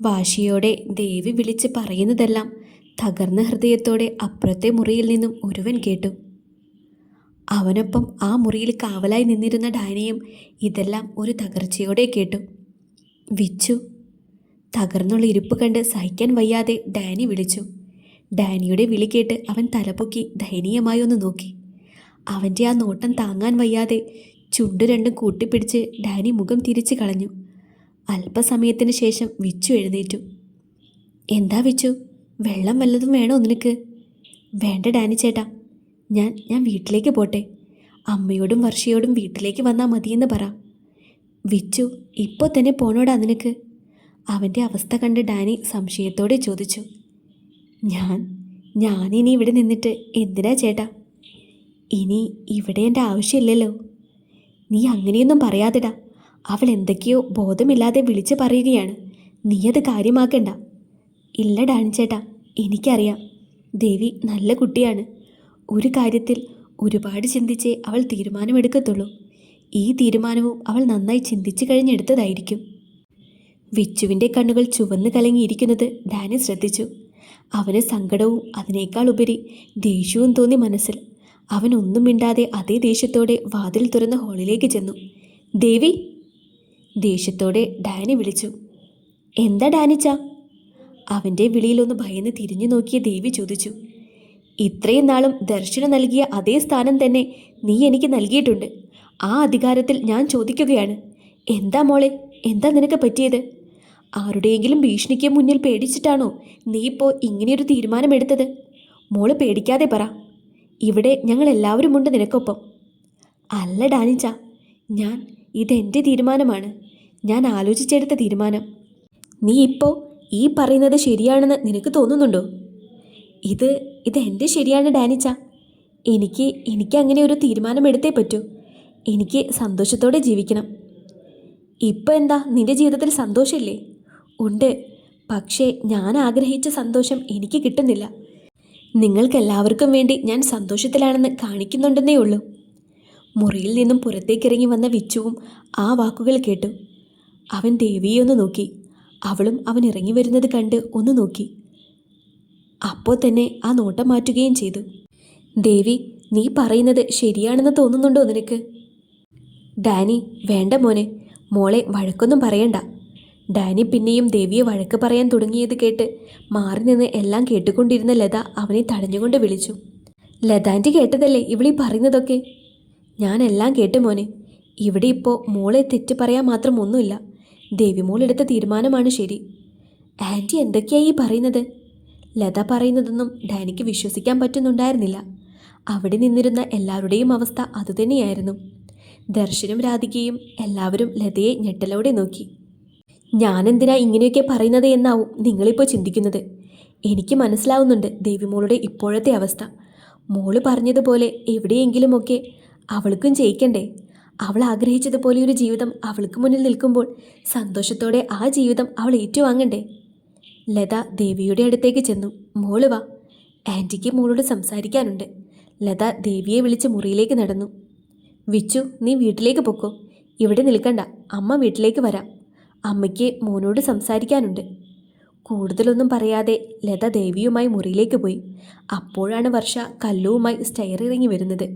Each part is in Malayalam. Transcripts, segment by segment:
വാശിയോടെ ദേവി വിളിച്ച് പറയുന്നതെല്ലാം തകർന്ന ഹൃദയത്തോടെ അപ്പുറത്തെ മുറിയിൽ നിന്നും ഒരുവൻ കേട്ടു. അവനൊപ്പം ആ മുറിയിൽ കാവലായി നിന്നിരുന്ന ഡാനിയും ഇതെല്ലാം ഒരു തകർച്ചയോടെ കേട്ടു. വിച്ചു. തകർന്നുള്ള ഇരിപ്പ് കണ്ട് സഹിക്കാൻ വയ്യാതെ ഡാനി വിളിച്ചു. ഡാനിയുടെ വിളി കേട്ട് അവൻ തലപൊക്കി ദയനീയമായി ഒന്ന് നോക്കി. അവൻ്റെ ആ നോട്ടം താങ്ങാൻ വയ്യാതെ ചുണ്ടു രണ്ടും കൂട്ടിപ്പിടിച്ച് ഡാനി മുഖം തിരിച്ചു കളഞ്ഞു. അല്പസമയത്തിന് ശേഷം വിച്ചു എഴുന്നേറ്റു. എന്താ വിച്ചു, വെള്ളം വല്ലതും വേണോ നിനക്ക്? വേണ്ട ഡാനി ചേട്ടാ, ഞാൻ വീട്ടിലേക്ക് പോട്ടെ. അമ്മയോടും വർഷയോടും വീട്ടിലേക്ക് വന്നാൽ മതിയെന്ന് പറ. വിച്ചു, ഇപ്പോൾ തന്നെ പോണോടാ നിനക്ക്? അവൻ്റെ അവസ്ഥ കണ്ട് ഡാനി സംശയത്തോടെ ചോദിച്ചു. ഞാനിനി ഇവിടെ നിന്നിട്ട് എന്തിനാ ചേട്ടാ? ഇനി ഇവിടെ എൻ്റെ ആവശ്യമില്ലല്ലോ. നീ അങ്ങനെയൊന്നും പറയാതെടാ. അവൾ എന്തൊക്കെയോ ബോധമില്ലാതെ വിളിച്ച് പറയുകയാണ്. നീ അത് കാര്യമാക്കണ്ട. ഇല്ല ഡാനി ചേട്ടാ, എനിക്കറിയാം. ദേവി നല്ല കുട്ടിയാണ്. ഒരു കാര്യത്തിൽ ഒരുപാട് ചിന്തിച്ചേ അവൾ തീരുമാനമെടുക്കത്തുള്ളൂ. ഈ തീരുമാനവും അവൾ നന്നായി ചിന്തിച്ചു കഴിഞ്ഞെടുത്തതായിരിക്കും. വിച്ചുവിൻ്റെ കണ്ണുകൾ ചുവന്ന് കലങ്ങിയിരിക്കുന്നത് ഡാനി ശ്രദ്ധിച്ചു. അവന് സങ്കടവും അതിനേക്കാൾ ഉപരി ദേഷ്യവും തോന്നി മനസ്സിൽ. അവൻ ഒന്നും മിണ്ടാതെ അതേ ദേഷ്യത്തോടെ വാതിൽ തുറന്ന് ഹാളിലേക്ക് ചെന്നു. ദേവി! ദേഷ്യത്തോടെ ഡാനി വിളിച്ചു. എന്താ ഡാനിച്ച? അവൻ്റെ വിളിയിലൊന്ന് ഭയന്ന് തിരിഞ്ഞു നോക്കിയ ദേവി ചോദിച്ചു. ഇത്രയും നാളും ദർശനം നൽകിയ അതേ സ്ഥാനം തന്നെ നീ എനിക്ക് നൽകിയിട്ടുണ്ട്. ആ അധികാരത്തിൽ ഞാൻ ചോദിക്കുകയാണ്, എന്താ മോളെ, എന്താ നിനക്ക് പറ്റിയത്? ആരുടെയെങ്കിലും ഭീഷണിക്ക് മുന്നിൽ പേടിച്ചിട്ടാണോ നീ ഇപ്പോൾ ഇങ്ങനെയൊരു തീരുമാനമെടുത്തത്? മോള് പേടിക്കാതെ പറ. ഇവിടെ ഞങ്ങൾ എല്ലാവരുമുണ്ട് നിനക്കൊപ്പം. അല്ല ഡാനിച്ച, ഇതെൻ്റെ തീരുമാനമാണ്. ഞാൻ ആലോചിച്ചെടുത്ത തീരുമാനം. നീ ഇപ്പോൾ ഈ പറയുന്നത് ശരിയാണെന്ന് നിനക്ക് തോന്നുന്നുണ്ടോ? ഇത് എൻ്റെ ശരിയാണ് ഡാനിച്ച. എനിക്ക് അങ്ങനെ ഒരു തീരുമാനമെടുത്തേ പറ്റൂ. എനിക്ക് സന്തോഷത്തോടെ ജീവിക്കണം. ഇപ്പം എന്താ, നിൻ്റെ ജീവിതത്തിൽ സന്തോഷമില്ലേ? ഉണ്ട്, പക്ഷേ ഞാൻ ആഗ്രഹിച്ച സന്തോഷം എനിക്ക് കിട്ടുന്നില്ല. നിങ്ങൾക്കെല്ലാവർക്കും വേണ്ടി ഞാൻ സന്തോഷത്തിലാണെന്ന് കാണിക്കുന്നുണ്ടെന്നേ ഉള്ളൂ. മുറിയിൽ നിന്നും പുറത്തേക്കിറങ്ങി വന്ന വിച്ചുവും ആ വാക്കുകൾ കേട്ടു. അവൻ ദേവിയെ ഒന്ന് നോക്കി. അവളും അവൻ ഇറങ്ങി വരുന്നത് കണ്ട് ഒന്ന് നോക്കി. അപ്പോൾ തന്നെ ആ നോട്ടം മാറ്റുകയും ചെയ്തു. ദേവി, നീ പറയുന്നത് ശരിയാണെന്ന് തോന്നുന്നുണ്ടോ നിനക്ക്? ഡാനി, വേണ്ട മോനെ, മോളെ വഴക്കൊന്നും പറയണ്ട. ഡാനി പിന്നെയും ദേവിയെ വഴക്ക് പറയാൻ തുടങ്ങിയത് കേട്ട് മാറി നിന്ന് എല്ലാം കേട്ടുകൊണ്ടിരുന്ന ലത അവനെ തടഞ്ഞുകൊണ്ട് വിളിച്ചു. ലതാൻ്റെ കേട്ടതല്ലേ ഇവളീ പറയുന്നതൊക്കെ? ഞാനെല്ലാം കേട്ടു മോനെ. ഇവിടെ ഇപ്പോൾ മോളെ തെറ്റ് പറയാൻ മാത്രം ഒന്നുമില്ല. ദേവി മോളെടുത്ത തീരുമാനമാണ് ശരി. ആൻറ്റി എന്തൊക്കെയായി പറയുന്നത്? ലത പറയുന്നതൊന്നും ഡാനിക്ക് വിശ്വസിക്കാൻ പറ്റുന്നുണ്ടായിരുന്നില്ല. അവിടെ നിന്നിരുന്ന എല്ലാവരുടെയും അവസ്ഥ അതുതന്നെയായിരുന്നു. ദർശനും രാധികയും എല്ലാവരും ലതയെ ഞെട്ടലോടെ നോക്കി. ഞാനെന്തിനാ ഇങ്ങനെയൊക്കെ പറയുന്നത് എന്നാവും നിങ്ങളിപ്പോൾ ചിന്തിക്കുന്നത്. എനിക്ക് മനസ്സിലാവുന്നുണ്ട് ദേവിമോളുടെ ഇപ്പോഴത്തെ അവസ്ഥ. മോള് പറഞ്ഞതുപോലെ എവിടെയെങ്കിലുമൊക്കെ അവൾക്കും ജയിക്കണ്ടേ? അവൾ ആഗ്രഹിച്ചതുപോലെ ഒരു ജീവിതം അവൾക്ക് മുന്നിൽ നിൽക്കുമ്പോൾ സന്തോഷത്തോടെ ആ ജീവിതം അവൾ ഏറ്റുവാങ്ങണ്ടേ? ലത ദേവിയുടെ അടുത്തേക്ക് ചെന്നു. മോള് വാ, ആൻറ്റിക്ക് മോളോട് സംസാരിക്കാനുണ്ട്. ലത ദേവിയെ വിളിച്ച് മുറിയിലേക്ക് നടന്നു. വിച്ചു, നീ വീട്ടിലേക്ക് പൊക്കോ. ഇവിടെ നിൽക്കണ്ട, അമ്മ വീട്ടിലേക്ക് വരാം. അമ്മയ്ക്ക് മോനോട് സംസാരിക്കാനുണ്ട്. കൂടുതലൊന്നും പറയാതെ ലത ദേവിയുമായി മുറിയിലേക്ക് പോയി. അപ്പോഴാണ് വർഷ കല്ലുവുമായി സ്റ്റെയർ ഇറങ്ങി വരുന്നത്.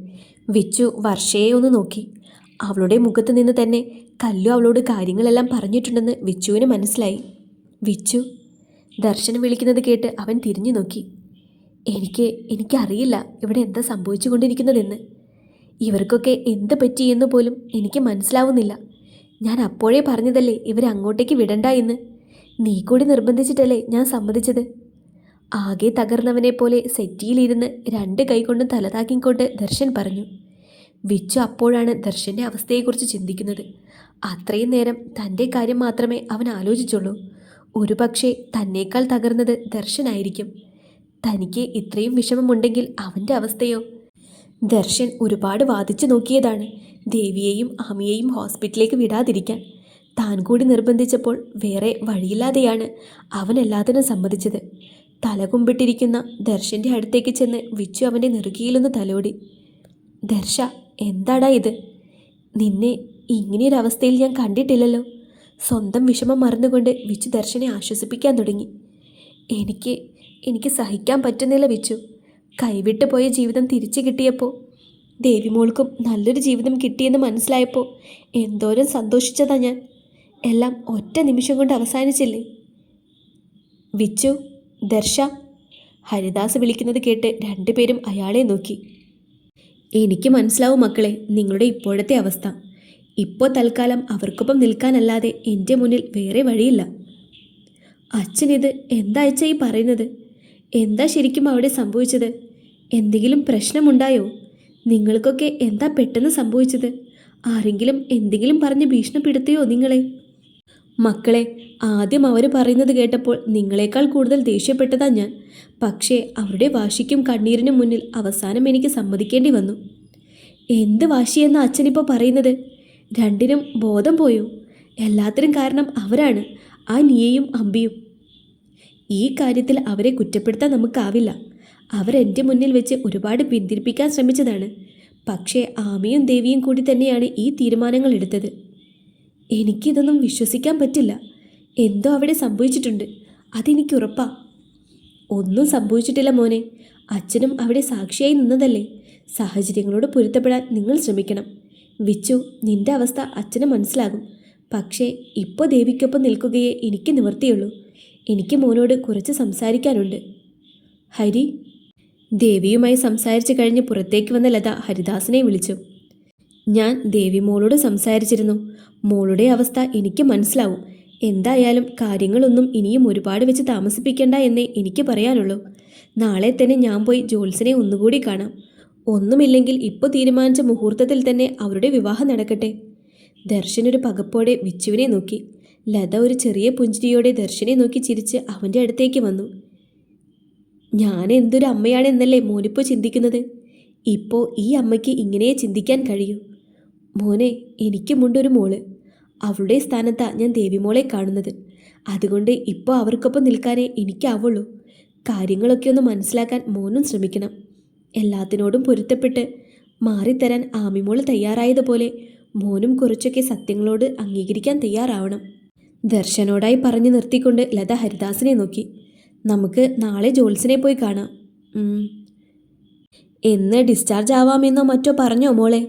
വിച്ചു വർഷയെ ഒന്ന് നോക്കി. അവളുടെ മുഖത്ത് നിന്ന് തന്നെ കല്ലു അവളോട് കാര്യങ്ങളെല്ലാം പറഞ്ഞിട്ടുണ്ടെന്ന് വിച്ചുവിന് മനസ്സിലായി. വിച്ചു! ദർശനം വിളിക്കുന്നത് കേട്ട് അവൻ തിരിഞ്ഞു നോക്കി. എനിക്കറിയില്ല ഇവിടെ എന്താ സംഭവിച്ചു കൊണ്ടിരിക്കുന്നതെന്ന്. ഇവർക്കൊക്കെ എന്ത് പറ്റിയെന്ന് പോലും എനിക്ക് മനസ്സിലാവുന്നില്ല. ഞാൻ അപ്പോഴേ പറഞ്ഞതല്ലേ ഇവരെ അങ്ങോട്ടേക്ക് വിടണ്ട എന്ന്. നീ കൂടി നിർബന്ധിച്ചിട്ടല്ലേ ഞാൻ സമ്മതിച്ചത്. ആകെ തകർന്നവനെ പോലെ സെറ്റിയിലിരുന്ന് 2 കൈകൊണ്ടും തലതാക്കിക്കൊണ്ട് ദർശൻ പറഞ്ഞു. വിച്ചു അപ്പോഴാണ് ദർശൻ്റെ അവസ്ഥയെക്കുറിച്ച് ചിന്തിക്കുന്നത്. അത്രയും നേരം തൻ്റെ കാര്യം മാത്രമേ അവൻ ആലോചിച്ചുള്ളൂ. ഒരുപക്ഷെ തന്നേക്കാൾ തകർന്നത് ദർശനായിരിക്കും. തനിക്ക് ഇത്രയും വിഷമമുണ്ടെങ്കിൽ അവൻ്റെ അവസ്ഥയോ? ദർശൻ ഒരുപാട് വാദിച്ചു നോക്കിയതാണ് ദേവിയെയും ആമിയെയും ഹോസ്പിറ്റലിലേക്ക് വിടാതിരിക്കാൻ. താൻ കൂടി നിർബന്ധിച്ചപ്പോൾ വേറെ വഴിയില്ലാതെയാണ് അവൻ എല്ലാത്തിനും സമ്മതിച്ചത്. തലകുമ്പിട്ടിരിക്കുന്ന ദർശൻ്റെ അടുത്തേക്ക് ചെന്ന് വിച്ചു അവൻ്റെ നെറുകയിലൊന്ന് തലോടി. ദർശ, എന്താടാ ഇത്? നിന്നെ ഇങ്ങനെയൊരവസ്ഥയിൽ ഞാൻ കണ്ടിട്ടില്ലല്ലോ. സ്വന്തം വിഷമം മറന്നുകൊണ്ട് വിച്ചു ദർശനെ ആശ്വസിപ്പിക്കാൻ തുടങ്ങി. എനിക്ക് സഹിക്കാൻ പറ്റുന്നില്ല വിച്ചു. കൈവിട്ടു പോയ ജീവിതം തിരിച്ചു കിട്ടിയപ്പോൾ, ദേവിമോൾക്കും നല്ലൊരു ജീവിതം കിട്ടിയെന്ന് മനസ്സിലായപ്പോൾ എന്തോരം സന്തോഷിച്ചതാ ഞാൻ. എല്ലാം ഒറ്റ നിമിഷം കൊണ്ട് അവസാനിച്ചില്ലേ. വിച്ചു, ദർശ, ഹരിദാസ് വിളിക്കുന്നത് കേട്ട് രണ്ടുപേരും അയാളെ നോക്കി. എനിക്ക് മനസ്സിലാവും മക്കളെ നിങ്ങളുടെ ഇപ്പോഴത്തെ അവസ്ഥ. ഇപ്പോൾ തൽക്കാലം അവർക്കൊപ്പം നിൽക്കാനല്ലാതെ എൻ്റെ മുന്നിൽ വേറെ വഴിയില്ല. അച്ഛനിത് എന്താ അച്ഛാ ഈ പറയുന്നത്? എന്താ ശരിക്കും അവിടെ സംഭവിച്ചത്? എന്തെങ്കിലും പ്രശ്നമുണ്ടായോ? നിങ്ങൾക്കൊക്കെ എന്താ പെട്ടെന്ന് സംഭവിച്ചത്? ആരെങ്കിലും എന്തെങ്കിലും പറഞ്ഞ് ഭീഷണിപ്പെടുത്തിയോ നിങ്ങളെ? മക്കളെ, ആദ്യം അവർ പറയുന്നത് കേട്ടപ്പോൾ നിങ്ങളെക്കാൾ കൂടുതൽ ദേഷ്യപ്പെട്ടതാ ഞാൻ. പക്ഷേ അവരുടെ വാശിക്കും കണ്ണീരിനും മുന്നിൽ അവസാനം എനിക്ക് സമ്മതിക്കേണ്ടി വന്നു. എന്ത് വാശിയെന്ന അച്ഛനിപ്പോൾ പറയുന്നത്? രണ്ടിനും ബോധം പോയോ? എല്ലാത്തിനും കാരണം അവരാണ്, ആ നിയയും അമ്പിയും. ഈ കാര്യത്തിൽ അവരെ കുറ്റപ്പെടുത്താൻ നമുക്കാവില്ല. അവരെൻ്റെ മുന്നിൽ വെച്ച് ഒരുപാട് പിന്തിരിപ്പിക്കാൻ ശ്രമിച്ചതാണ്. പക്ഷേ ആമയും ദേവിയും കൂടി തന്നെയാണ് ഈ തീരുമാനങ്ങൾ എടുത്തത്. എനിക്കിതൊന്നും വിശ്വസിക്കാൻ പറ്റില്ല. എന്തോ അവിടെ സംഭവിച്ചിട്ടുണ്ട്, അതെനിക്ക് ഉറപ്പാ. ഒന്നും സംഭവിച്ചിട്ടില്ല മോനെ. അച്ഛനും അവിടെ സാക്ഷിയായി നിന്നതല്ലേ. സാഹചര്യങ്ങളോട് പൊരുത്തപ്പെടാൻ നിങ്ങൾ ശ്രമിക്കണം. വിച്ചു, നിന്റെ അവസ്ഥ അച്ഛന് മനസ്സിലാകും. പക്ഷേ ഇപ്പോൾ ദേവിക്കൊപ്പം നിൽക്കുകയേ എനിക്ക് നിവർത്തിയുള്ളൂ. എനിക്ക് മോനോട് കുറച്ച് സംസാരിക്കാനുണ്ട്. ഹരി. ദേവിയുമായി സംസാരിച്ചു കഴിഞ്ഞ് പുറത്തേക്ക് വന്ന ലത ഹരിദാസിനെ വിളിച്ചു. ഞാൻ ദേവി മോളോട് സംസാരിച്ചിരുന്നു. മോളുടെ അവസ്ഥ എനിക്ക് മനസ്സിലാവും. എന്തായാലും കാര്യങ്ങളൊന്നും ഇനിയും ഒരുപാട് വെച്ച് താമസിപ്പിക്കേണ്ട എന്നേ എനിക്ക് പറയാനുള്ളൂ. നാളെ തന്നെ ഞാൻ പോയി ജോത്സ്യനെ ഒന്നുകൂടി കാണാം. ഒന്നുമില്ലെങ്കിൽ ഇപ്പോൾ തീരുമാനിച്ച മുഹൂർത്തത്തിൽ തന്നെ അവരുടെ വിവാഹം നടക്കട്ടെ. ദർശനൊരു പകപ്പോടെ വിച്ചുവിനെ നോക്കി. ലത ഒരു ചെറിയ പുഞ്ചിരിയോടെ ദർശനെ നോക്കി ചിരിച്ച് അവൻ്റെ അടുത്തേക്ക് വന്നു. ഞാൻ എന്തൊരു അമ്മയാണെന്നല്ലേ മോനിപ്പോൾ ചിന്തിക്കുന്നത്? ഇപ്പോൾ ഈ അമ്മയ്ക്ക് ഇങ്ങനെയേ ചിന്തിക്കാൻ കഴിയൂ. മോനെ, എനിക്കുമുണ്ടൊരു മോള്. അവളുടെ സ്ഥാനത്താണ് ഞാൻ ദേവിമോളെ കാണുന്നത്. അതുകൊണ്ട് ഇപ്പോൾ അവർക്കൊപ്പം നിൽക്കാനേ എനിക്കാവുള്ളൂ. കാര്യങ്ങളൊക്കെ ഒന്ന് മനസ്സിലാക്കാൻ മോനും ശ്രമിക്കണം. എല്ലാത്തിനോടും പൊരുത്തപ്പെട്ട് മാറിത്തരാൻ ആമിമോള് തയ്യാറായതുപോലെ മോനും കുറച്ചൊക്കെ സത്യങ്ങളോട് അംഗീകരിക്കാൻ തയ്യാറാവണം. ദർശനോടായി പറഞ്ഞു നിർത്തിക്കൊണ്ട് ലത ഹരിദാസിനെ നോക്കി. നമുക്ക് നാളെ ജോത്സ്യനെ പോയി കാണാം. എന്ന് ഡിസ്ചാർജ് ആവാമെന്നോ മറ്റോ പറഞ്ഞോ മോളെ?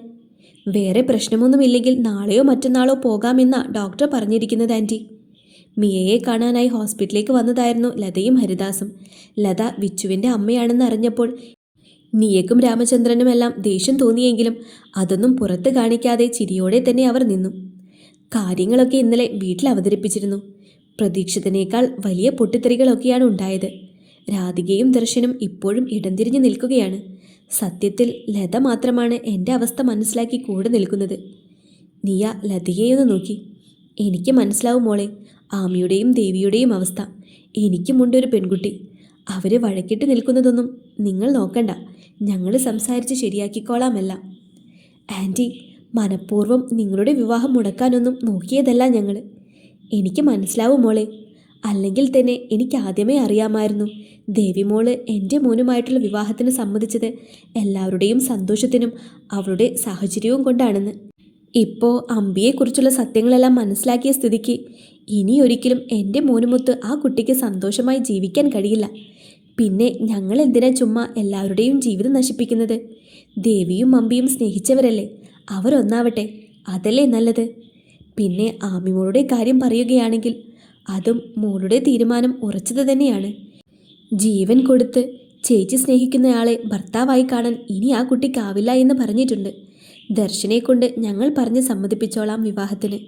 വേറെ പ്രശ്നമൊന്നുമില്ലെങ്കിൽ നാളെയോ മറ്റന്നാളോ പോകാമെന്നാ ഡോക്ടർ പറഞ്ഞിരിക്കുന്നത് ആൻറ്റി. മിയയെ കാണാനായി ഹോസ്പിറ്റലിലേക്ക് വന്നതായിരുന്നു ലതയും ഹരിദാസും. ലത വിച്ചുവിൻ്റെ അമ്മയാണെന്ന് അറിഞ്ഞപ്പോൾ മിയക്കും രാമചന്ദ്രനുമെല്ലാം ദേഷ്യം തോന്നിയെങ്കിലും അതൊന്നും പുറത്ത് കാണിക്കാതെ ചിരിയോടെ തന്നെ അവർ നിന്നു. കാര്യങ്ങളൊക്കെ ഇന്നലെ വീട്ടിൽ അവതരിപ്പിച്ചിരുന്നു. പ്രതീക്ഷിതനേക്കാൾ വലിയ പൊട്ടിത്തെറികളൊക്കെയാണ് ഉണ്ടായത്. രാധികയും ദർശനും ഇപ്പോഴും ഇടം തിരിഞ്ഞു നിൽക്കുകയാണ്. സത്യത്തിൽ ലത മാത്രമാണ് എൻ്റെ അവസ്ഥ മനസ്സിലാക്കി കൂടെ നിൽക്കുന്നത്. നിയ ലതയെയൊന്ന് നോക്കി. എനിക്ക് മനസ്സിലാവും മോളെ, ആമിയുടെയും ദേവിയുടെയും അവസ്ഥ. എനിക്കുമുണ്ടൊരു പെൺകുട്ടി. അവർ വഴക്കിട്ട് നിൽക്കുന്നതൊന്നും നിങ്ങൾ നോക്കണ്ട. ഞങ്ങൾ സംസാരിച്ച് ശരിയാക്കിക്കോളാമല്ല. ആൻറ്റി, മനഃപൂർവ്വം നിങ്ങളുടെ വിവാഹം മുടക്കാനൊന്നും നോക്കിയതല്ല ഞങ്ങൾ. എനിക്ക് മനസ്സിലാവും മോളെ. അല്ലെങ്കിൽ തന്നെ എനിക്ക് ആദ്യമേ അറിയാമായിരുന്നു ദേവിമോള് എൻ്റെ മോനുമായിട്ടുള്ള വിവാഹത്തിന് സമ്മതിച്ചത് എല്ലാവരുടെയും സന്തോഷത്തിനും അവളുടെ സാഹചര്യവും കൊണ്ടാണെന്ന്. ഇപ്പോൾ അമ്പിയെക്കുറിച്ചുള്ള സത്യങ്ങളെല്ലാം മനസ്സിലാക്കിയ സ്ഥിതിക്ക് ഇനിയൊരിക്കലും എൻ്റെ മോനുമൊത്ത് ആ കുട്ടിക്ക് സന്തോഷമായി ജീവിക്കാൻ കഴിയില്ല. പിന്നെ ഞങ്ങൾ എന്തിനാ ചുമ്മാ എല്ലാവരുടെയും ജീവിതം നശിപ്പിക്കുന്നത്? ദേവിയും അമ്പിയും സ്നേഹിച്ചവരല്ലേ, അവരൊന്നാവട്ടെ, അതല്ലേ നല്ലത്. പിന്നെ ആമിമോളുടെ കാര്യം പറയുകയാണെങ്കിൽ അതും മോളുടെ തീരുമാനം ഉറച്ചത് തന്നെയാണ്. ജീവൻ കൊടുത്ത് ചേച്ചി സ്നേഹിക്കുന്നയാളെ ഭർത്താവായി കാണാൻ ഇനി ആ കുട്ടിക്കാവില്ല എന്ന് പറഞ്ഞിട്ടുണ്ട്. ദർശനെ കൊണ്ട് ഞങ്ങൾ പറഞ്ഞ് സമ്മതിപ്പിച്ചോളാം വിവാഹത്തിന്.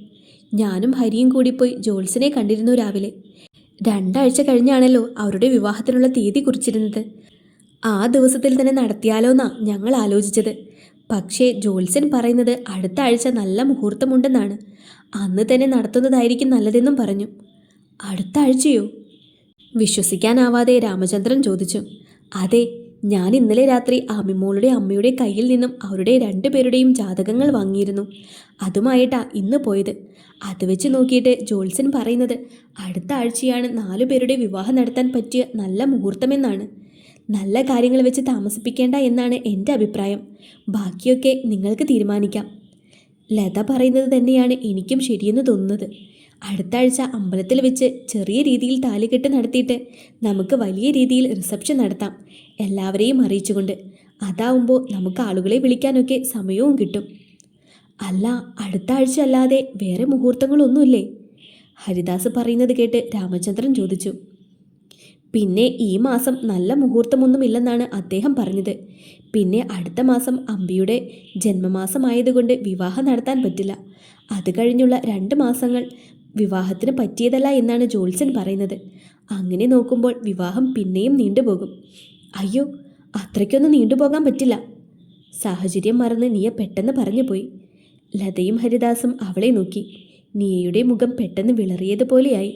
ഞാനും ഹരിയും കൂടി പോയി ജോത്സ്യനെ കണ്ടിരുന്നു രാവിലെ. 2 ആഴ്ച കഴിഞ്ഞാണല്ലോ അവരുടെ വിവാഹത്തിനുള്ള തീയതി കുറിച്ചിരുന്നത്. ആ ദിവസത്തിൽ തന്നെ നടത്തിയാലോന്നാ ഞങ്ങൾ ആലോചിച്ചത്. പക്ഷേ ജോത്സ്യൻ പറയുന്നത് അടുത്ത ആഴ്ച നല്ല മുഹൂർത്തമുണ്ടെന്നാണ്. അന്ന് തന്നെ നടത്തുന്നതായിരിക്കും നല്ലതെന്നും പറഞ്ഞു. അടുത്ത ആഴ്ചയോ? വിശ്വസിക്കാനാവാതെ രാമചന്ദ്രൻ ചോദിച്ചു. അതെ, ഞാൻ ഇന്നലെ രാത്രി ആമിമോളുടെ അമ്മയുടെ കയ്യിൽ നിന്നും അവരുടെ 2 പേരുടെയും ജാതകങ്ങൾ വാങ്ങിയിരുന്നു. അതുമായിട്ടാ ഇന്ന് പോയത്. അത് വെച്ച് നോക്കിയിട്ട് ജോത്സ്യൻ പറയുന്നത് അടുത്ത ആഴ്ചയാണ് 4 പേരുടെ വിവാഹം നടത്താൻ പറ്റിയ നല്ല മുഹൂർത്തമെന്നാണ്. നല്ല കാര്യങ്ങൾ വെച്ച് താമസിപ്പിക്കേണ്ട എന്നാണ് എൻ്റെ അഭിപ്രായം. ബാക്കിയൊക്കെ നിങ്ങൾക്ക് തീരുമാനിക്കാം. ലത പറയുന്നത് തന്നെയാണ് എനിക്കും ശരിയെന്ന് തോന്നുന്നത്. അടുത്ത ആഴ്ച അമ്പലത്തിൽ വെച്ച് ചെറിയ രീതിയിൽ താലികെട്ട് നടത്തിയിട്ട് നമുക്ക് വലിയ രീതിയിൽ റിസപ്ഷൻ നടത്താം, എല്ലാവരെയും അറിയിച്ചുകൊണ്ട്. അതാവുമ്പോൾ നമുക്ക് ആളുകളെ വിളിക്കാനൊക്കെ സമയവും കിട്ടും. അല്ല, അടുത്ത ആഴ്ച അല്ലാതെ വേറെ മുഹൂർത്തങ്ങളൊന്നുമില്ലേ? ഹരിദാസ് പറയുന്നത് കേട്ട് രാമചന്ദ്രൻ ചോദിച്ചു. പിന്നെ ഈ മാസം നല്ല മുഹൂർത്തമൊന്നുമില്ലെന്നാണ് അദ്ദേഹം പറഞ്ഞത്. പിന്നെ അടുത്ത മാസം അമ്പിയുടെ ജന്മമാസമായതുകൊണ്ട് വിവാഹം നടത്താൻ പറ്റില്ല. അത് കഴിഞ്ഞുള്ള 2 മാസങ്ങൾ വിവാഹത്തിന് പറ്റിയതല്ല എന്നാണ് ജോത്സ്യൻ പറയുന്നത്. അങ്ങനെ നോക്കുമ്പോൾ വിവാഹം പിന്നെയും നീണ്ടുപോകും. അയ്യോ, അത്രയ്ക്കൊന്നും നീണ്ടുപോകാൻ പറ്റില്ല. സാഹചര്യം മറന്ന് നീയ പെട്ടെന്ന് പറഞ്ഞു പോയി. ലതയും ഹരിദാസും അവളെ നോക്കി. നീയയുടെ മുഖം പെട്ടെന്ന് വിളറിയതുപോലെയായി.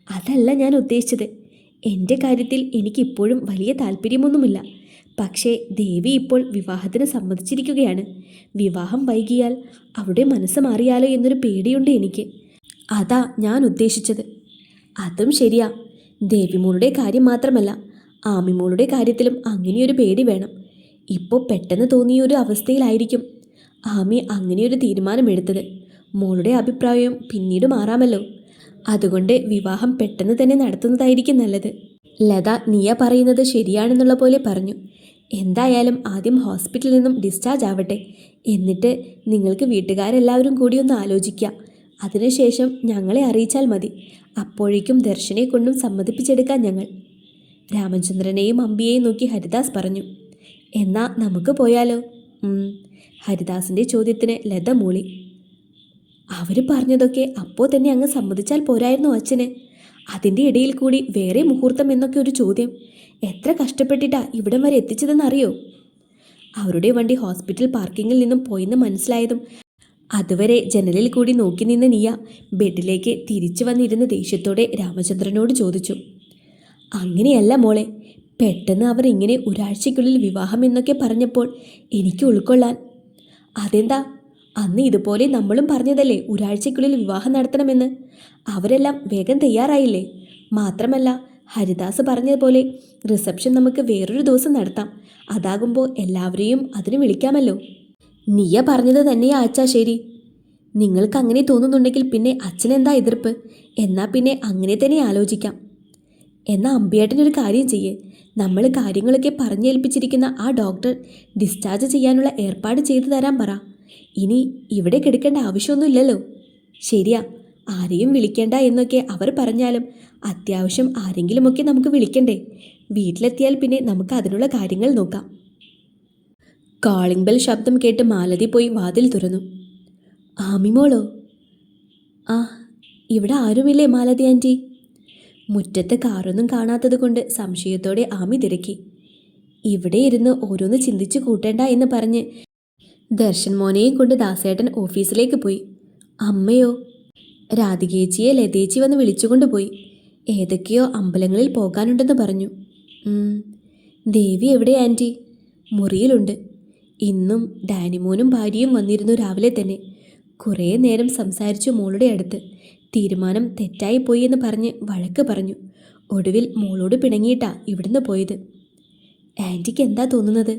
അതല്ല ഞാൻ ഉദ്ദേശിച്ചത്. എൻ്റെ കാര്യത്തിൽ എനിക്കിപ്പോഴും വലിയ താല്പര്യമൊന്നുമില്ല. പക്ഷേ ദേവി ഇപ്പോൾ വിവാഹത്തിന് സമ്മതിച്ചിരിക്കുകയാണ്. വിവാഹം വൈകിയാൽ അവളുടെ മനസ്സ് മാറിയാലോ എന്നൊരു പേടിയുണ്ട് എനിക്ക്. അതാ ഞാൻ ഉദ്ദേശിച്ചത്. അതും ശരിയാ. ദേവിമോളുടെ കാര്യം മാത്രമല്ല, ആമിമോളുടെ കാര്യത്തിലും അങ്ങനെയൊരു പേടി വേണം. ഇപ്പോൾ പെട്ടെന്ന് തോന്നിയൊരു അവസ്ഥയിലായിരിക്കും ആമി അങ്ങനെയൊരു തീരുമാനമെടുത്തത്. മോളുടെ അഭിപ്രായം പിന്നീട് മാറാമല്ലോ. അതുകൊണ്ട് വിവാഹം പെട്ടെന്ന് തന്നെ നടത്തുന്നതായിരിക്കും നല്ലത്. ലത നീയ പറയുന്നത് ശരിയാണെന്നുള്ള പോലെ പറഞ്ഞു. എന്തായാലും ആദ്യം ഹോസ്പിറ്റലിൽ നിന്നും ഡിസ്ചാർജ് ആവട്ടെ. എന്നിട്ട് നിങ്ങൾക്ക് വീട്ടുകാരെല്ലാവരും കൂടി ഒന്ന് ആലോചിക്കാം. അതിനുശേഷം ഞങ്ങളെ അറിയിച്ചാൽ മതി. അപ്പോഴേക്കും ദർശനെ കൊണ്ടും സമ്മതിപ്പിച്ചെടുക്കാൻ ഞങ്ങൾ. രാമചന്ദ്രനെയും അമ്പിയെയും നോക്കി ഹരിദാസ് പറഞ്ഞു. എന്നാ നമുക്ക് പോയാലോ? ഹരിദാസിൻ്റെ ചോദ്യത്തിന് ലത മൂളി. അവർ പറഞ്ഞതൊക്കെ അപ്പോൾ തന്നെ അങ്ങ് സമ്മതിച്ചാൽ പോരായിരുന്നു അച്ഛന്? അതിൻ്റെ ഇടയിൽ കൂടി വേറെ മുഹൂർത്തം എന്നൊക്കെ ഒരു ചോദ്യം. എത്ര കഷ്ടപ്പെട്ടിട്ടാ ഇവിടം വരെ എത്തിച്ചതെന്നറിയോ? അവരുടെ വണ്ടി ഹോസ്പിറ്റൽ പാർക്കിങ്ങിൽ നിന്നും പോയെന്ന് മനസ്സിലായതും അതുവരെ ജനലിൽ കൂടി നോക്കി നിന്ന നീയ ബെഡിലേക്ക് തിരിച്ചു വന്നിരുന്ന ദേഷ്യത്തോടെ രാമചന്ദ്രനോട് ചോദിച്ചു. അങ്ങനെയല്ല മോളെ, പെട്ടെന്ന് അവർ ഇങ്ങനെ ഒരാഴ്ചയ്ക്കുള്ളിൽ വിവാഹം എന്നൊക്കെ പറഞ്ഞപ്പോൾ എനിക്ക് ഉൾക്കൊള്ളാൻ. അതെന്താ? അന്ന് ഇതുപോലെ നമ്മളും പറഞ്ഞതല്ലേ ഒരാഴ്ചയ്ക്കുള്ളിൽ വിവാഹം നടത്തണമെന്ന്. അവരെല്ലാം വേഗം തയ്യാറായില്ലേ? മാത്രമല്ല ഹരിദാസ് പറഞ്ഞതുപോലെ റിസപ്ഷൻ നമുക്ക് വേറൊരു ദിവസം നടത്താം. അതാകുമ്പോൾ എല്ലാവരെയും അതിന് വിളിക്കാമല്ലോ. നീയ പറഞ്ഞത് തന്നെയാ അച്ഛാ ശരി. നിങ്ങൾക്ക് അങ്ങനെ തോന്നുന്നുണ്ടെങ്കിൽ പിന്നെ അച്ഛനെന്താ എതിർപ്പ്? എന്നാൽ പിന്നെ അങ്ങനെ തന്നെ ആലോചിക്കാം. എന്നാൽ അമ്പിയേട്ടനൊരു കാര്യം ചെയ്യേ. നമ്മൾ കാര്യങ്ങളൊക്കെ പറഞ്ഞേൽപ്പിച്ചിരിക്കുന്ന ആ ഡോക്ടർ ഡിസ്ചാർജ് ചെയ്യാനുള്ള ഏർപ്പാട് ചെയ്തു തരാൻ പറ. ഇനി ഇവിടെ കിടക്കേണ്ട ആവശ്യമൊന്നുമില്ലല്ലോ. ശരിയാ, ആരെയും വിളിക്കേണ്ട എന്നൊക്കെ അവർ പറഞ്ഞാലും അത്യാവശ്യം ആരെങ്കിലുമൊക്കെ നമുക്ക് വിളിക്കണ്ടേ? വീട്ടിലെത്തിയാൽ പിന്നെ നമുക്ക് അതിനുള്ള കാര്യങ്ങൾ നോക്കാം. കോളിംഗ് ബെൽ ശബ്ദം കേട്ട് മാലതി പോയി വാതിൽ തുറന്നു. ആമിമോളോ? ആ, ഇവിടെ ആരുമില്ലേ മാലതി ആൻറ്റി? മുറ്റത്ത് കാറൊന്നും കാണാത്തത് കൊണ്ട് സംശയത്തോടെ ആമി തിരക്കി. ഇവിടെ ഇരുന്ന് ഓരോന്ന് ചിന്തിച്ചു കൂട്ടേണ്ട എന്ന് പറഞ്ഞ് ദർശൻ മോനെയും കൊണ്ട് ദാസേട്ടൻ ഓഫീസിലേക്ക് പോയി. അമ്മയോ? രാധികേച്ചിയെ ലതേച്ചി വന്ന് വിളിച്ചുകൊണ്ട് പോയി. ഏതൊക്കെയോ അമ്പലങ്ങളിൽ പോകാനുണ്ടെന്ന് പറഞ്ഞു. ദേവി എവിടെ ആൻറ്റി? മുറിയിലുണ്ട്. ഇന്നും ഡാനിമോനും ഭാര്യയും വന്നിരുന്നു രാവിലെ തന്നെ. കുറേ നേരം സംസാരിച്ചു മോളുടെ അടുത്ത്. തീരുമാനം തെറ്റായിപ്പോയി എന്ന് പറഞ്ഞ് വഴക്ക് പറഞ്ഞു. ഒടുവിൽ മോളോട് പിണങ്ങിയിട്ടാ ഇവിടുന്ന് പോയത്. ആൻറ്റിക്ക് എന്താ തോന്നുന്നത്?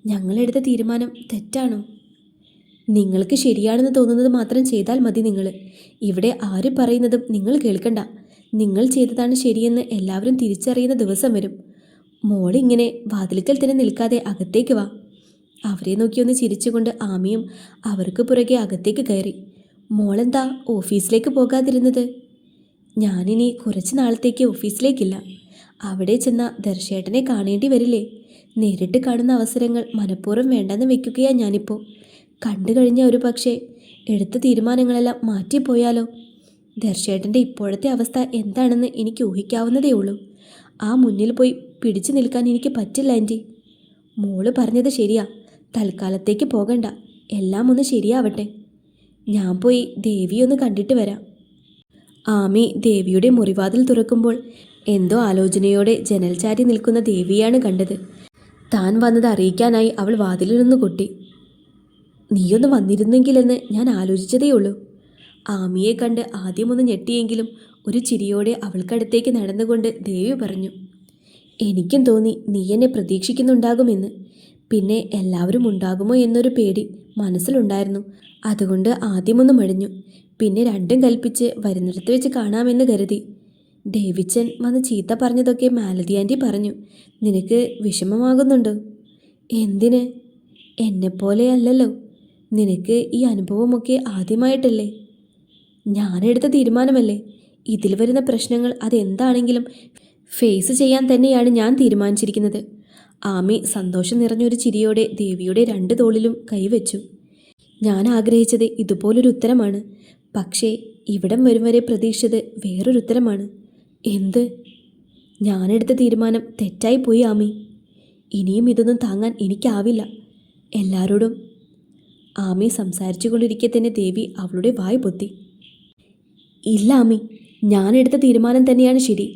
ഞങ്ങളെടുത്ത തീരുമാനം തെറ്റാണോ? നിങ്ങൾക്ക് ശരിയാണെന്ന് തോന്നുന്നത് മാത്രം ചെയ്താൽ മതി. നിങ്ങൾ ഇവിടെ ആര് പറയുന്നതും നിങ്ങൾ കേൾക്കണ്ട. നിങ്ങൾ ചെയ്തതാണ് ശരിയെന്ന് എല്ലാവരും തിരിച്ചറിയുന്ന ദിവസം വരും. മോളിങ്ങനെ വാതിൽക്കൽ തന്നെ നിൽക്കാതെ അകത്തേക്ക് വാ. അവരെ നോക്കിയൊന്ന് ചിരിച്ചുകൊണ്ട് ആമിയും അവർക്ക് പുറകെ അകത്തേക്ക് കയറി. മോളെന്താ ഓഫീസിലേക്ക് പോകാതിരുന്നത്? ഞാനിനി കുറച്ച് നാളത്തേക്ക് ഓഫീസിലേക്കില്ല. അവിടെ ചെന്ന ദർശേട്ടനെ കാണേണ്ടി വരില്ലേ? നേരിട്ട് കാണുന്ന അവസരങ്ങൾ മനഃപൂർവ്വം വേണ്ടെന്ന് വെക്കുകയാണ് ഞാനിപ്പോൾ. കണ്ടു കഴിഞ്ഞ ഒരു പക്ഷേ എടുത്ത തീരുമാനങ്ങളെല്ലാം മാറ്റിപ്പോയാലോ? ദർശേട്ടൻ്റെ ഇപ്പോഴത്തെ അവസ്ഥ എന്താണെന്ന് എനിക്ക് ഊഹിക്കാവുന്നതേ ഉള്ളൂ. ആ മുന്നിൽ പോയി പിടിച്ചു നിൽക്കാൻ എനിക്ക് പറ്റില്ല ആൻറ്റി. മോള് പറഞ്ഞത് ശരിയാ. തൽക്കാലത്തേക്ക് പോകണ്ട, എല്ലാം ഒന്ന് ശരിയാവട്ടെ. ഞാൻ പോയി ദേവിയൊന്ന് കണ്ടിട്ട് വരാം. ആമി ദേവിയുടെ മുറിവാതിൽ തുറക്കുമ്പോൾ എന്തോ ആലോചനയോടെ ജനൽ ചാരി നിൽക്കുന്ന ദേവിയാണ് കണ്ടത്. താൻ വന്നത് അറിയിക്കാനായി അവൾ വാതിലിൽ നിന്ന് കൊട്ടി. നീയൊന്ന് വന്നിരുന്നെങ്കിലെന്ന് ഞാൻ ആലോചിച്ചതേയുള്ളൂ. ആമിയെ കണ്ട് ആദ്യമൊന്ന് ഞെട്ടിയെങ്കിലും ഒരു ചിരിയോടെ അവൾക്കടുത്തേക്ക് നടന്നുകൊണ്ട് ദേവി പറഞ്ഞു. എനിക്കും തോന്നി നീ എന്നെ പ്രതീക്ഷിക്കുന്നുണ്ടാകുമെന്ന്. പിന്നെ എല്ലാവരും ഉണ്ടാകുമോ എന്നൊരു പേടി മനസ്സിലുണ്ടായിരുന്നു. അതുകൊണ്ട് ആദ്യമൊന്ന് മടിഞ്ഞു. പിന്നെ രണ്ടും കൽപ്പിച്ച് വരുന്നിടത്ത് വെച്ച് കാണാമെന്ന് കരുതി. ഡേവിച്ചൻ വന്ന് ചീത്ത പറഞ്ഞതൊക്കെ മാലതി ആൻറ്റി പറഞ്ഞു. നിനക്ക് വിഷമമാകുന്നുണ്ടോ? എന്തിന്? എന്നെപ്പോലെ അല്ലല്ലോ. നിനക്ക് ഈ അനുഭവമൊക്കെ ആദ്യമായിട്ടല്ലേ? ഞാനെടുത്ത തീരുമാനമല്ലേ. ഇതിൽ വരുന്ന പ്രശ്നങ്ങൾ അതെന്താണെങ്കിലും ഫേസ് ചെയ്യാൻ തന്നെയാണ് ഞാൻ തീരുമാനിച്ചിരിക്കുന്നത്. ആമി സന്തോഷം നിറഞ്ഞൊരു ചിരിയോടെ ദേവിയുടെ 2 തോളിലും കൈവച്ചു. ഞാൻ ആഗ്രഹിച്ചത് ഇതുപോലൊരു ഉത്തരമാണ്. പക്ഷേ ഇവിടം വരും വരെ പ്രതീക്ഷിച്ചത് വേറൊരു ഉത്തരമാണ്. എന്ത്? ഞാനെടുത്ത തീരുമാനം തെറ്റായിപ്പോയി ആമി. ഇനിയും ഇതൊന്നും താങ്ങാൻ എനിക്കാവില്ല. എല്ലാവരോടും. ആമി സംസാരിച്ചു കൊണ്ടിരിക്കെ തന്നെ ദേവി അവളുടെ വായ് പൊത്തി. ഇല്ല ആമി, ഞാനെടുത്ത തീരുമാനം തന്നെയാണ് ശരി.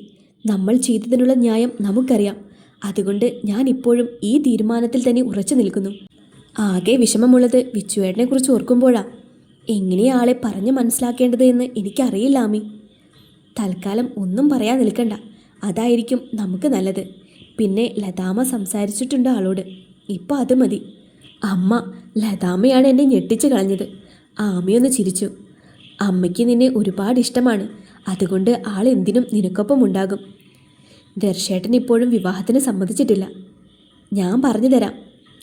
നമ്മൾ ചെയ്തതിനുള്ള ന്യായം നമുക്കറിയാം. അതുകൊണ്ട് ഞാൻ ഇപ്പോഴും ഈ തീരുമാനത്തിൽ തന്നെ ഉറച്ചു നിൽക്കുന്നു. ആകെ വിഷമമുള്ളത് വിച്ചുവേട്ടനെ കുറിച്ച് ഓർക്കുമ്പോഴാ. എങ്ങനെയാ ആളെ പറഞ്ഞു മനസ്സിലാക്കേണ്ടത് എന്ന് എനിക്കറിയില്ല ആമി. തൽക്കാലം ഒന്നും പറയാൻ നിൽക്കണ്ട. അതായിരിക്കും നമുക്ക് നല്ലത്. പിന്നെ ലതാമ്മ സംസാരിച്ചിട്ടുണ്ട് ആളോട്. ഇപ്പോൾ അത് മതി. അമ്മ, ലതാമ്മയാണ് എന്നെ ഞെട്ടിച്ച് കളഞ്ഞത്. ആമിയൊന്ന് ചിരിച്ചു. അമ്മയ്ക്ക് നിന്നെ ഒരുപാട് ഇഷ്ടമാണ്. അതുകൊണ്ട് ആൾ എന്തിനും നിനക്കൊപ്പം ഉണ്ടാകും. ദർശേട്ടൻ ഇപ്പോഴും വിവാഹത്തിന് സമ്മതിച്ചിട്ടില്ല. ഞാൻ പറഞ്ഞു തരാം.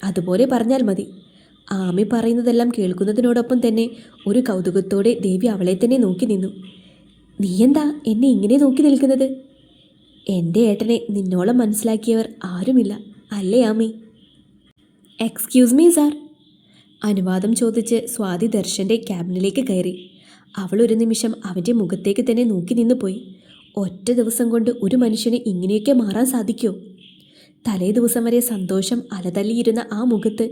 അതുപോലെ പറഞ്ഞാൽ മതി. ആമി പറയുന്നതെല്ലാം കേൾക്കുന്നതിനോടൊപ്പം തന്നെ ഒരു കൗതുകത്തോടെ ദേവി അവളെ തന്നെ നോക്കി നിന്നു. നീ എന്താ എന്നെ ഇങ്ങനെ നോക്കി നിൽക്കുന്നത്? എൻ്റെ ഏട്ടനെ നിന്നോളം മനസ്സിലാക്കിയവർ ആരുമില്ല, അല്ലേ ആമി? Excuse me sir. അനുവാദം ചോദിച്ച് സ്വാതി ദർശൻ്റെ ക്യാബിനിലേക്ക് കയറി. അവൾ ഒരു നിമിഷം അവൻ്റെ മുഖത്തേക്ക് തന്നെ നോക്കി നിന്നു പോയി. ഒറ്റ ദിവസം കൊണ്ട് ഒരു മനുഷ്യന് ഇങ്ങനെയൊക്കെ മാറാൻ സാധിക്കുമോ? തലേ ദിവസം വരെ സന്തോഷം അലതല്ലിയിരുന്ന ആ മുഖത്ത്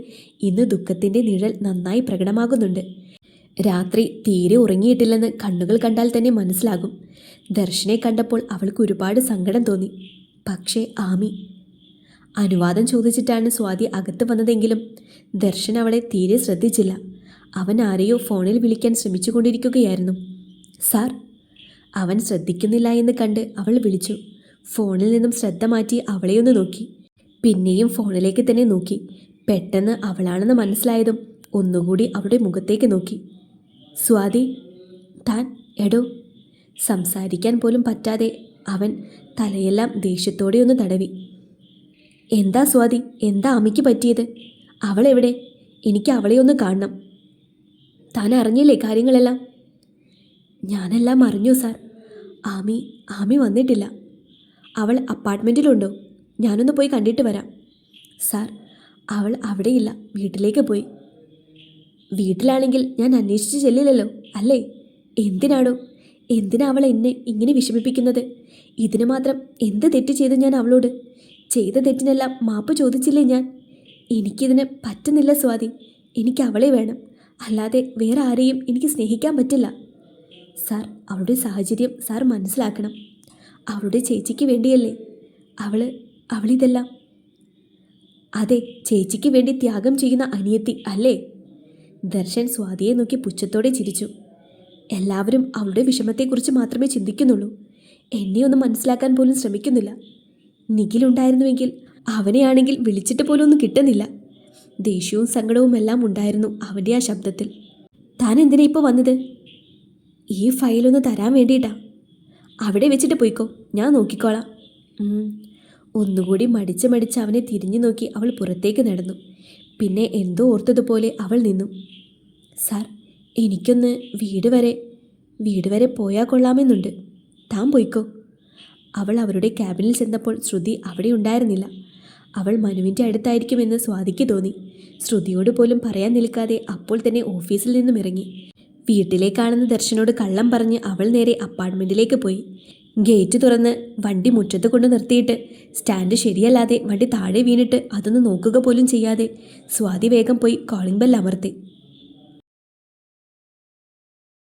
ഇന്ന് ദുഃഖത്തിൻ്റെ നിഴൽ നന്നായി പ്രകടമാകുന്നുണ്ട്. രാത്രി തീരെ ഉറങ്ങിയിട്ടില്ലെന്ന് കണ്ണുകൾ കണ്ടാൽ തന്നെ മനസ്സിലാകും. ദർശനെ കണ്ടപ്പോൾ അവൾക്ക് ഒരുപാട് സങ്കടം തോന്നി. പക്ഷേ ആമി. അനുവാദം ചോദിച്ചിട്ടാണ് സ്വാതി അകത്ത് വന്നതെങ്കിലും ദർശൻ അവളെ തീരെ ശ്രദ്ധിച്ചില്ല. അവൻ ആരെയോ ഫോണിൽ വിളിക്കാൻ ശ്രമിച്ചുകൊണ്ടിരിക്കുകയായിരുന്നു. സാർ. അവൻ ശ്രദ്ധിക്കുന്നില്ല എന്ന് കണ്ട് അവൾ വിളിച്ചു. ഫോണിൽ നിന്നും ശ്രദ്ധ മാറ്റി അവളെയൊന്ന് നോക്കി. പിന്നെയും ഫോണിലേക്ക് തന്നെ നോക്കി. പെട്ടെന്ന് അവളാണെന്ന് മനസ്സിലായതും ഒന്നുകൂടി അവളുടെ മുഖത്തേക്ക് നോക്കി. സ്വാതി, താൻ. എടോ. സംസാരിക്കാൻ പോലും പറ്റാതെ അവൻ തലയെല്ലാം ദേഷ്യത്തോടെ ഒന്ന് തടവി. എന്താ സ്വാതി, എന്താ അമ്മയ്ക്ക് പറ്റിയത്? അവളെവിടെ? എനിക്ക് അവളെ ഒന്ന് കാണണം. താൻ അറിഞ്ഞില്ലേ കാര്യങ്ങളെല്ലാം? ഞാനെല്ലാം അറിഞ്ഞു സാർ. ആമി വന്നിട്ടില്ല. അവൾ അപ്പാർട്ട്മെൻറ്റിലുണ്ടോ? ഞാനൊന്ന് പോയി കണ്ടിട്ട് വരാം. സാർ, അവൾ അവിടെയില്ല, വീട്ടിലേക്ക് പോയി. വീട്ടിലാണെങ്കിൽ ഞാൻ അന്വേഷിച്ച് ചെല്ലില്ലല്ലോ, അല്ലേ? എന്തിനാണോ? എന്തിനാ അവൾ എന്നെ ഇങ്ങനെ വിഷമിപ്പിക്കുന്നത്? ഇതിന് മാത്രം എന്ത് തെറ്റ് ചെയ്തു ഞാൻ അവളോട്? ചെയ്ത തെറ്റിനെല്ലാം മാപ്പ് ചോദിച്ചില്ലേ ഞാൻ? എനിക്കിതിന് പറ്റുന്നില്ല സ്വാതി. എനിക്ക് അവളെ വേണം, അല്ലാതെ വേറെ ആരെയും എനിക്ക് സ്നേഹിക്കാൻ പറ്റില്ല. സാർ, അവളുടെ സാഹചര്യം സാർ മനസ്സിലാക്കണം. അവളുടെ ചേച്ചിക്ക് വേണ്ടിയല്ലേ അവളിതെല്ലാം? അതെ, ചേച്ചിക്ക് വേണ്ടി ത്യാഗം ചെയ്യുന്ന അനിയത്തി അല്ലേ? ദർശൻ സ്വാതിയെ നോക്കി പുച്ഛത്തോടെ ചിരിച്ചു. എല്ലാവരും അവളുടെ വിഷമത്തെക്കുറിച്ച് മാത്രമേ ചിന്തിക്കുന്നുള്ളൂ. എന്നെ ഒന്ന് മനസ്സിലാക്കാൻ പോലും ശ്രമിക്കുന്നില്ല. നിഖിലുണ്ടായിരുന്നുവെങ്കിൽ അവനെയാണെങ്കിൽ വിളിച്ചിട്ട് പോലും ഒന്നും കിട്ടുന്നില്ല. ദേഷ്യവും സങ്കടവും എല്ലാം ഉണ്ടായിരുന്നു അവൻ്റെ ആ ശബ്ദത്തിൽ. താൻ എന്തിനാ ഇപ്പോൾ വന്നത്? ഈ ഫയലൊന്ന് തരാൻ വേണ്ടിയിട്ടാ. അവിടെ വെച്ചിട്ട് പോയിക്കോ, ഞാൻ നോക്കിക്കോളാം. ഒന്നുകൂടി മടിച്ച് അവനെ തിരിഞ്ഞു നോക്കി അവൾ പുറത്തേക്ക് നടന്നു. പിന്നെ എന്തോ ഓർത്തതുപോലെ അവൾ നിന്നു. സാർ, എനിക്കൊന്ന് വീട് വരെ പോയാൽ കൊള്ളാമെന്നുണ്ട്. താൻ പോയിക്കോ. അവൾ അവരുടെ ക്യാബിനിൽ ചെന്നപ്പോൾ ശ്രുതി അവിടെ ഉണ്ടായിരുന്നില്ല. അവൾ മനുവിൻ്റെ അടുത്തായിരിക്കുമെന്ന് സ്വാതിക്ക് തോന്നി. ശ്രുതിയോട് പോലും പറയാൻ നിൽക്കാതെ അപ്പോൾ തന്നെ ഓഫീസിൽ നിന്നും ഇറങ്ങി. വീട്ടിലേക്കാണെന്ന് ദർശനോട് കള്ളം പറഞ്ഞ് അവൾ നേരെ അപ്പാർട്ട്മെൻറ്റിലേക്ക് പോയി. ഗേറ്റ് തുറന്ന് വണ്ടി മുറ്റത്ത് കൊണ്ട് നിർത്തിയിട്ട് സ്റ്റാൻഡ് ശരിയല്ലാതെ വണ്ടി താഴെ വീണിട്ട് അതൊന്ന് നോക്കുക പോലും ചെയ്യാതെ സ്വാതി വേഗം പോയി കോളിംഗ് ബെൽ അമർത്തി.